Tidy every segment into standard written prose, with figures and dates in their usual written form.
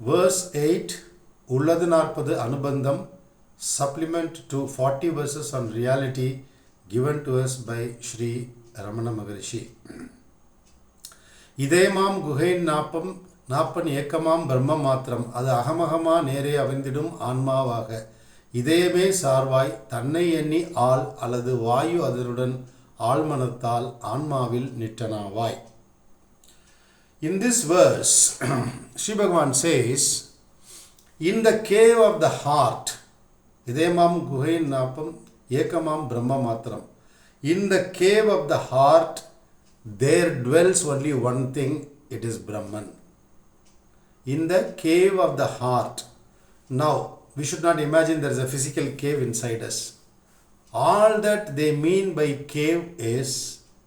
verse 8 உள்ளது 40 அனுபந்தம் supplement to 40 verses on reality given to us by Sri Ramana Maharshi. இதயமாம் குகையின் நாப்பன் ஏக்கமாம் பிரம்ம மாத்திரம் அது அகமகமா நேரே அவிழ்ந்திடும் ஆன்மாவாக இதயமே சார்வாய் தன்னை எண்ணி ஆள் அல்லது வாயு அதனுடன் ஆழ்மனத்தால் ஆன்மாவில் நிட்டனாவாய். In this verse, Sri Bhagavan says, in the cave of the heart, idemam guhain napam ekamam brahma matram. In the cave of the heart, there dwells only one thing, it is Brahman. In the cave of the heart. Now, we should not imagine there is a physical cave inside us. All that they mean by cave is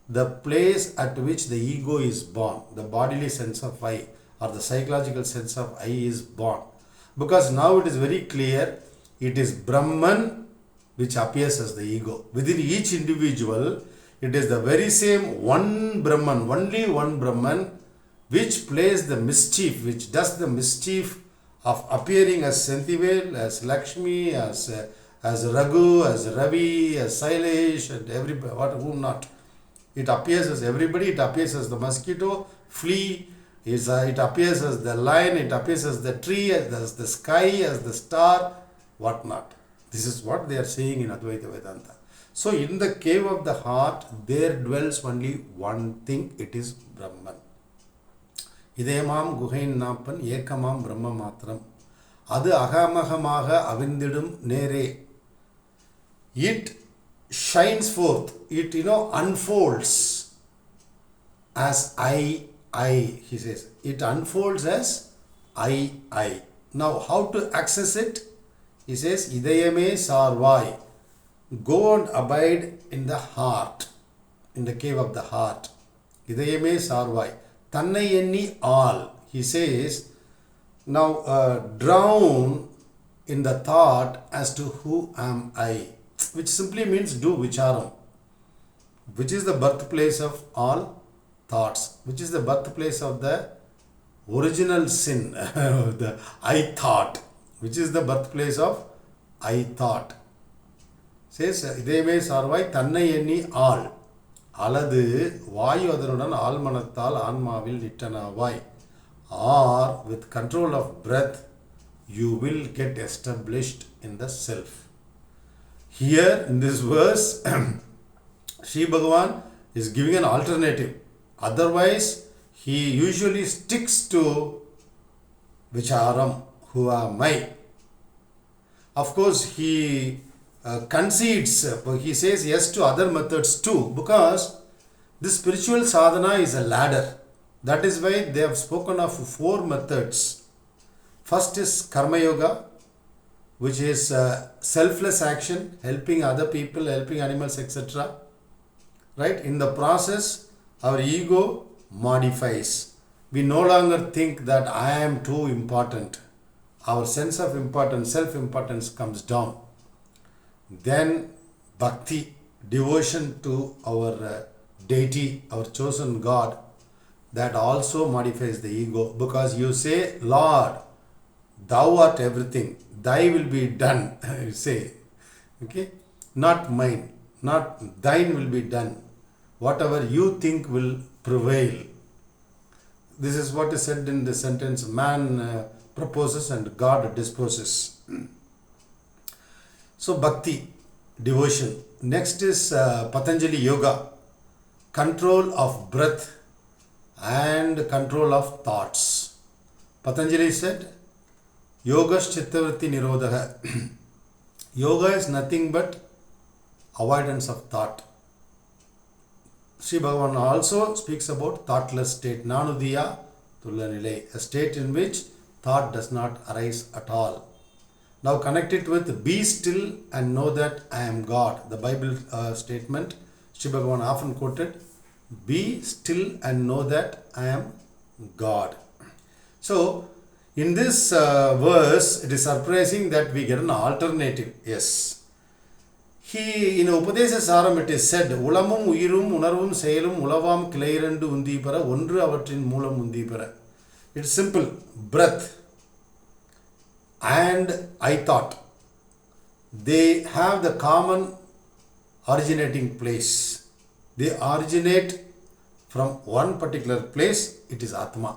the place at which the ego is born, the bodily sense of I or the psychological sense of I is born. Because now it is very clear, it is Brahman which appears as the ego. Within each individual, it is the very same one Brahman, only one Brahman, which plays the mischief, which does the mischief of appearing as Sentivel, as Lakshmi, as Raghu, as Ravi, as Sailesh, and everybody, whom not. It appears as everybody, it appears as the mosquito, flea, it appears as the lion, it appears as the tree, as the sky, as the star, what not. This is what they are saying in Advaita Vedanta. So in the cave of the heart, there dwells only one thing, it is Brahman. இதயமாம் குகையின் நாப்பன் ஏக்கமாம் பிரம்ம மாத்திரம் அது அகமகமாக அவிழ்ந்திடும் நேரே. It shines forth, it unfolds as I, he says. It unfolds as I. Now how to access it? He says, idayame sarvai. Go and abide in the heart, in the cave of the heart. Idayame sarvai. Tannai enni all. He says, now drown in the thought as to who am I, which simply means do vicharam, which is the birthplace of all thoughts, which is the birthplace of the original sin, the I thought, which is the birthplace of I thought. Says, இதயமே சார்வாய் தன்னை எண்ணி ஆள் அல்லது வாயு அதனுடன் ஆழ்மனத்தால் ஆன்மாவில் நிட்டனாவாய். Or with control of breath, you will get established in the self. Here in this verse, Sri Bhagavan is giving an alternative. Otherwise, he usually sticks to Vicharam, who am I. Of course, he concedes, he says yes to other methods too, because this spiritual sadhana is a ladder. That is why they have spoken of 4 methods. First is Karma Yoga, which is selfless action, helping other people, helping animals, etc. Right? In the process, our ego modifies. We no longer think that I am too important. Our sense of importance, self-importance comes down. Then bhakti, devotion to our deity, our chosen God, that also modifies the ego, because you say, Lord, thou art everything, thy will be done, you say, okay, not mine, not thine will be done, whatever you think will prevail. This is what is said in the sentence, man proposes and God disposes. So bhakti, devotion. Next is Patanjali Yoga, control of breath and control of thoughts. Patanjali said, Yoga's chittavritti nirodha. Yoga is nothing but avoidance of thought. Sri Bhagavan also speaks about thoughtless state, Nanudiya Tullanilai, a state in which thought does not arise at all. Now connect it with be still and know that I am God. The Bible statement, Sri Bhagavan often quoted, be still and know that I am God. So, in this verse, it is surprising that we get an alternative. Yes. In Upadesa Saram it is said, Ulamum Uirum Unarvum Sailum Ulavam Klairandu Undipara, Undru Avatrin Mulam Undipara. It's simple. Breath. and I thought, they have the common originating place. They originate from one particular place, it is Atma.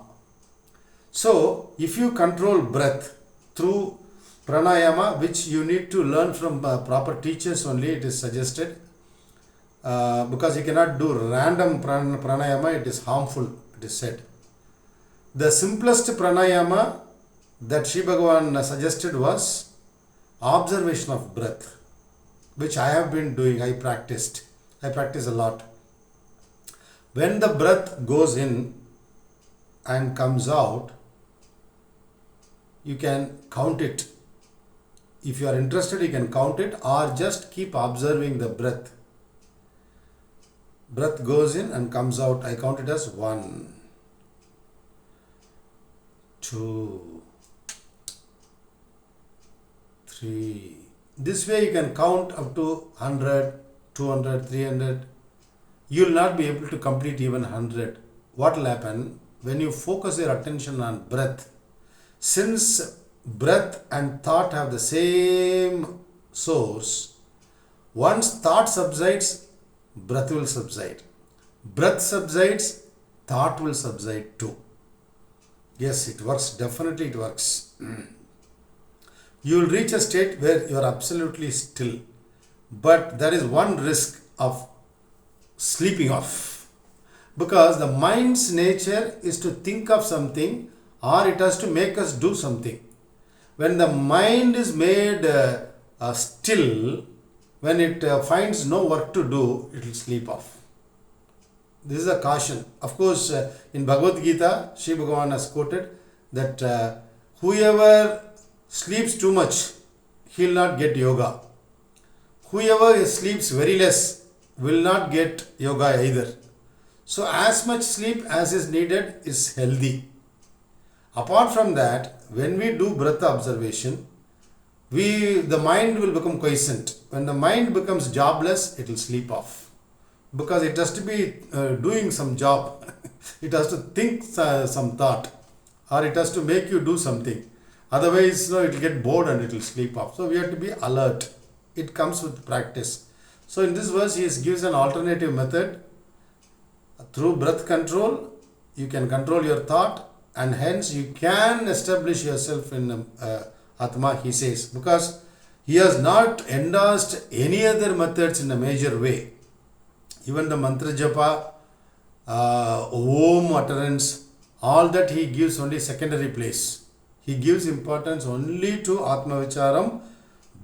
So, if you control breath through pranayama, which you need to learn from proper teachers only, it is suggested, because you cannot do random pranayama, it is harmful, it is said. The simplest pranayama that Sri Bhagavan suggested was observation of breath, which I have been doing, I practice a lot. When the breath goes in and comes out, you can count it. If you are interested, you can count it or just keep observing the breath. Breath goes in and comes out. I count it as 1, 2, 3. This way you can count up to 100, 200, 300. You will not be able to complete even 100. What will happen when you focus your attention on breath? Since breath and thought have the same source, once thought subsides, breath will subside. Breath subsides, thought will subside too. Yes, it works. Definitely it works. You will reach a state where you are absolutely still. But there is one risk of sleeping off. Because the mind's nature is to think of something or it has to make us do something. When the mind is made still, when it finds no work to do, it will sleep off. This is a caution. Of course, in Bhagavad Gita, Sri Bhagavan has quoted that whoever sleeps too much, he will not get yoga. Whoever sleeps very less will not get yoga either. So as much sleep as is needed is healthy. Apart from that, when we do breath observation, the mind will become quiescent. When the mind becomes jobless, it will sleep off. Because it has to be doing some job. It has to think some thought. Or it has to make you do something. Otherwise, it will get bored and it will sleep off. So we have to be alert. It comes with practice. So in this verse, he gives an alternative method. Through breath control, you can control your thought and hence you can establish yourself in Atma, he says. Because he has not endorsed any other methods in a major way. Even the mantra japa, om utterance, all that he gives only secondary place. He gives importance only to Atma Vicharam.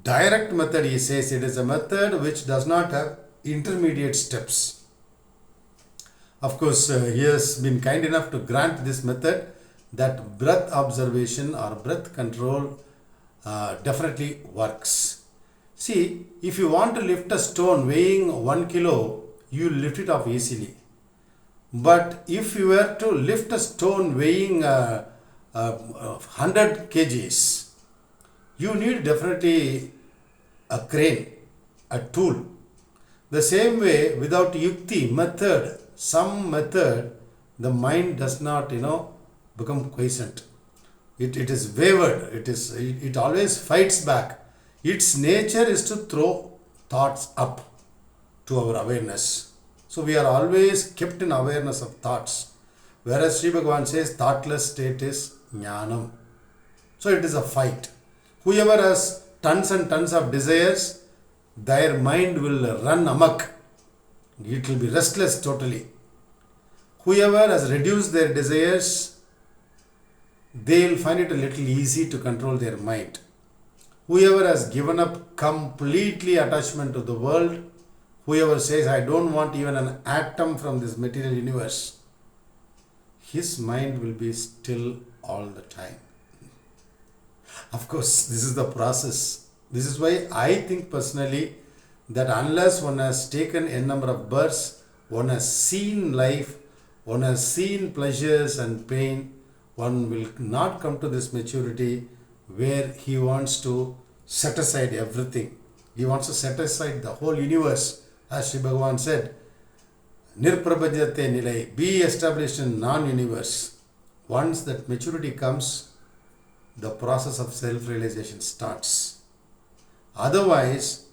Direct method, he says, it is a method which does not have intermediate steps. Of course, he has been kind enough to grant this method that breath observation or breath control definitely works. See, if you want to lift a stone weighing 1 kilo, you lift it off easily. But if you were to lift a stone weighing 100 kgs, you need definitely a crane, a tool. The same way, without yukti, method, some method, the mind does not, become quiescent. It is wavered. It always fights back. Its nature is to throw thoughts up to our awareness. So we are always kept in awareness of thoughts. Whereas Sri Bhagavan says thoughtless state is jnanam. So it is a fight. Whoever has tons and tons of desires, their mind will run amok. It will be restless totally. Whoever has reduced their desires, they will find it a little easy to control their mind. Whoever has given up completely attachment to the world, whoever says, I don't want even an atom from this material universe, his mind will be still all the time. Of course, this is the process. This is why I think personally that unless one has taken a number of births, one has seen life, one has seen pleasures and pain, one will not come to this maturity where he wants to set aside everything. He wants to set aside the whole universe. As Sri Bhagavan said, Nirprabhajate Nilai, be established in non-universe. Once that maturity comes, the process of self-realization starts. Otherwise,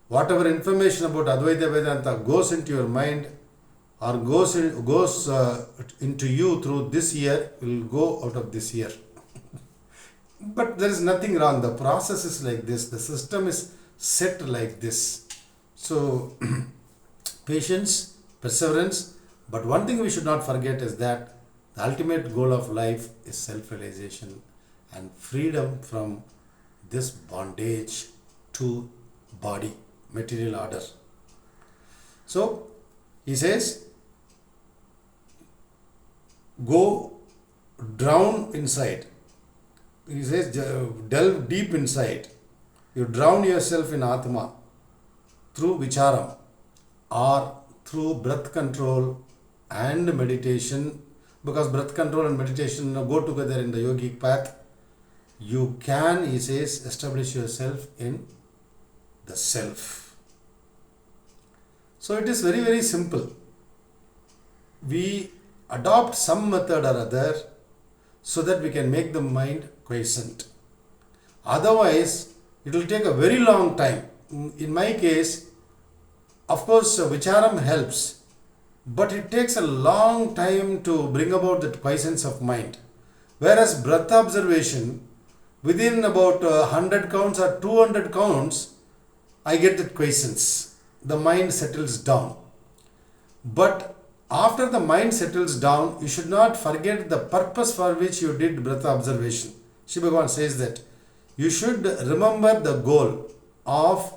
whatever information about Advaita Vedanta goes into your mind or goes into you through this year will go out of this year. But there is nothing wrong. The process is like this. The system is set like this. So, patience, perseverance. But one thing we should not forget is that the ultimate goal of life is self-realization and freedom from this bondage to body, material order. So, he says, go drown inside. He says, delve deep inside. You drown yourself in Atma through Vicharam or through breath control and meditation, because breath control and meditation go together in the yogic path. You can, he says, establish yourself in the self. So it is very, very simple. We adopt some method or other so that we can make the mind quiescent. Otherwise, it will take a very long time. In my case, of course, Vicharam helps, but it takes a long time to bring about that quiescence of mind. Whereas breath observation, within about 100 counts or 200 counts, I get that quiescence. The mind settles down. But after the mind settles down, you should not forget the purpose for which you did breath observation. Shiva Bhagavan says that you should remember the goal of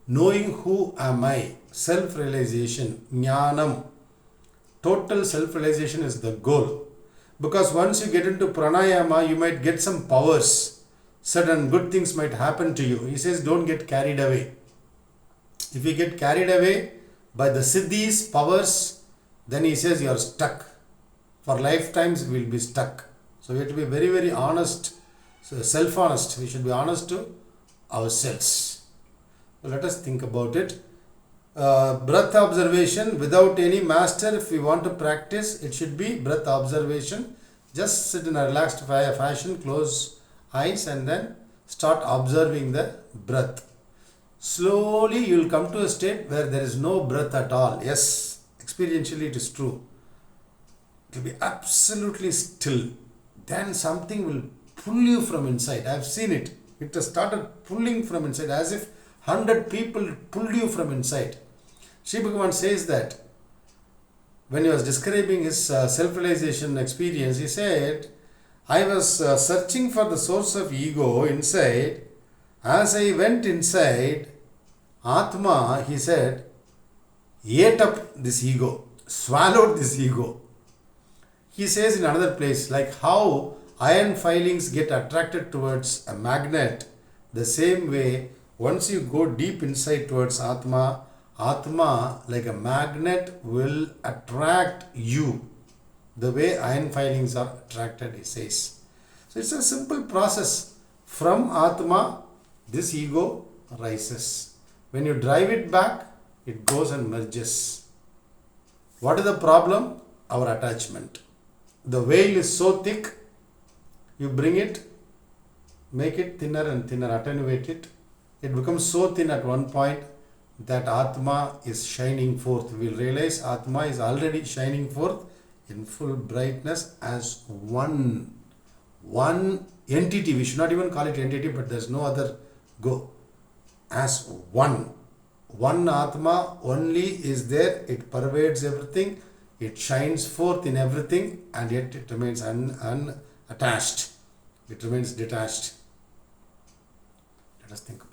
knowing who am I, self-realization, jnanam. Total self-realization is the goal. Because once you get into pranayama, you might get some powers. Certain good things might happen to you. He says, don't get carried away. If you get carried away by the siddhis, powers, then he says you are stuck. For lifetimes we will be stuck. So we have to be very, very honest, so self-honest. We should be honest to ourselves. So let us think about it. Breath observation without any master, if we want to practice, it should be breath observation. Just sit in a relaxed fashion, close eyes and then start observing the breath. Slowly you will come to a state where there is no breath at all. Yes, experientially it is true. It will be absolutely still. Then something will pull you from inside. I have seen it. It has started pulling from inside as if 100 people pulled you from inside. Sri Bhagavan says that when he was describing his self-realization experience, he said, I was searching for the source of ego inside. As I went inside, Atma, he said, ate up this ego, swallowed this ego. He says in another place, like how iron filings get attracted towards a magnet, the same way, once you go deep inside towards Atma, Atma, like a magnet, will attract you the way iron filings are attracted, he says. So it's a simple process. From Atma, this ego rises. When you drive it back, it goes and merges. What is the problem? Our attachment. The veil is so thick, you bring it, make it thinner and thinner, attenuate it. It becomes so thin at one point that Atma is shining forth. We will realize Atma is already shining forth in full brightness as one entity. We should not even call it entity, but there is no other go. As one Atma only is there. It pervades everything. It shines forth in everything, and yet it remains unattached. It remains detached. Let us think about it.